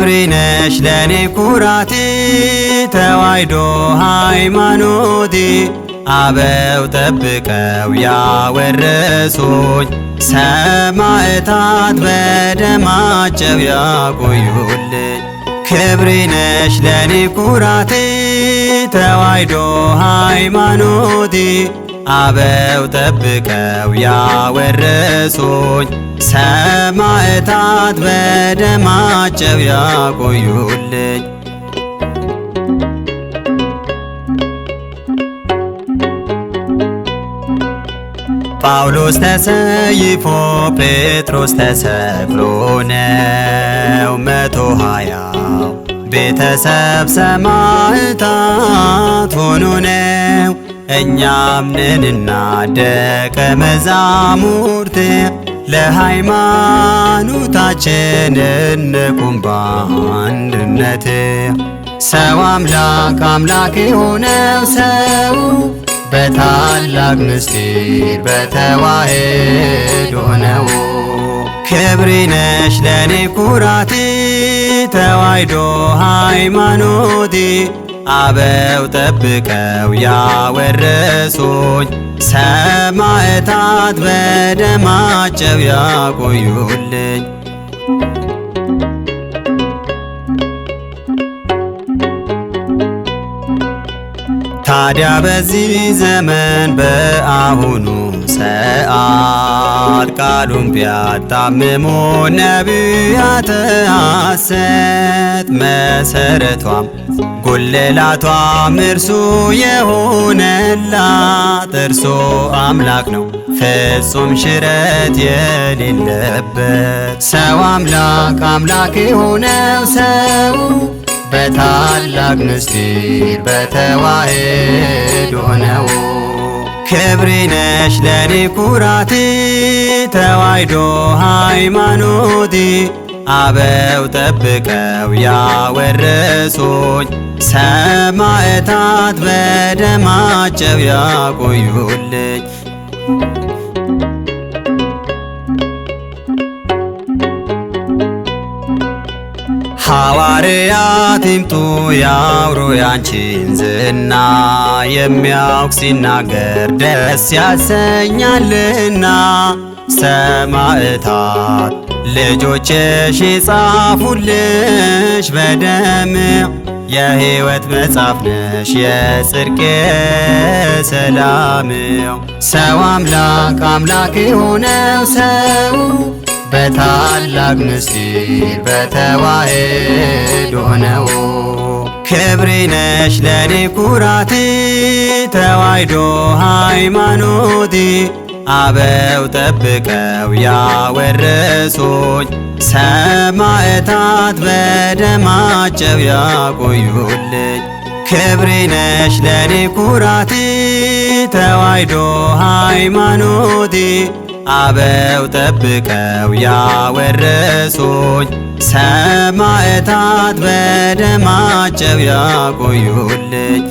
ክብሬ ነሽ ለኔ ኩራቴ ተዋሕዶ ሃይማኖቴ አበው ጠብቀው ያወረሱኝ ሰማዕታት በደማቸው ያቆዩልኝ። ክብሬ ነሽ ለኔ ኩራቴ ተዋሕዶ ሃይማኖቴ አበው ጠብቀው ያወረሱኝ ሰማዕታት በደማቸው ያቆዩልኝ። ጳውሎስ ተሰይፎ ጴጥሮስ ተሰቅሎ ነው 120 ቤተሰብ ሰማዕታት ሆኖ ነው። እኛም ነንና ደቀ መዛሙርት ለሃይማኖታችን እንቁም በአንድነት። ሰው አምላክ አምላክ የሆነው ሰው በታላቅ ምስጢር በተዋሕዶ ነው። ክብሬ ነሽ ለኔ ኩራቴ ተዋሕዶ ሃይማኖቴ አበው ጠብቀው ያወረሱኝ ሰማዕታት በደማቸው ያቆዩልኝ። ታዲያ በዚህ ዘመን በአሁኑ ሰዓት ቃሉን ቢያጣምሙ ነቢያተ ሐሰት መሰረቷም ጉልላቷም እርሱ የሆነላት እርሱ አምላክ ነው ፍጹም ሽረት የሌለበት። ሰው አምላክ አምላክ የሆነው ሰው በታላቅ ምስጢር በተዋሕዶ ነው። ክብሬ ነሽ ለኔ ኩራቴ ተዋሕዶ ሃይማኖቴ አበው ጠብቀው ያወረሱኝ ሰማዕታት በደማቸው ያቆዩልኝ። ሐዋርያት ይምጡ ያውሩ ያንቺን ዝና የሚያውቅ ሲናገር ደስ ያሰኛልና። ሰማዕታት ልጆችሽ የጻፉልሽ በደም የሕይወት መጽሐፍ ነሽ የጽድቅ ሰላም። ሰው አምላክ አምላክ የሆነው ሰው በታላቅ ምስጢር በተዋሕዶ ነው። ክብሬ ነሽ ለኔ ኩራቴ ተዋሕዶ ሃይማኖቴ አበው ጠብቀው ያወረሱኝ ሰማዕታት በደማቸው ያቆዩልኝ። ክብሬ ነሽ ለኔ ኩራቴ ተዋሕዶ ሃይማኖቴ አበው ጠብቀው ያወረሱኝ ሰማዕታት በደማቸው ያቆዩልኝ።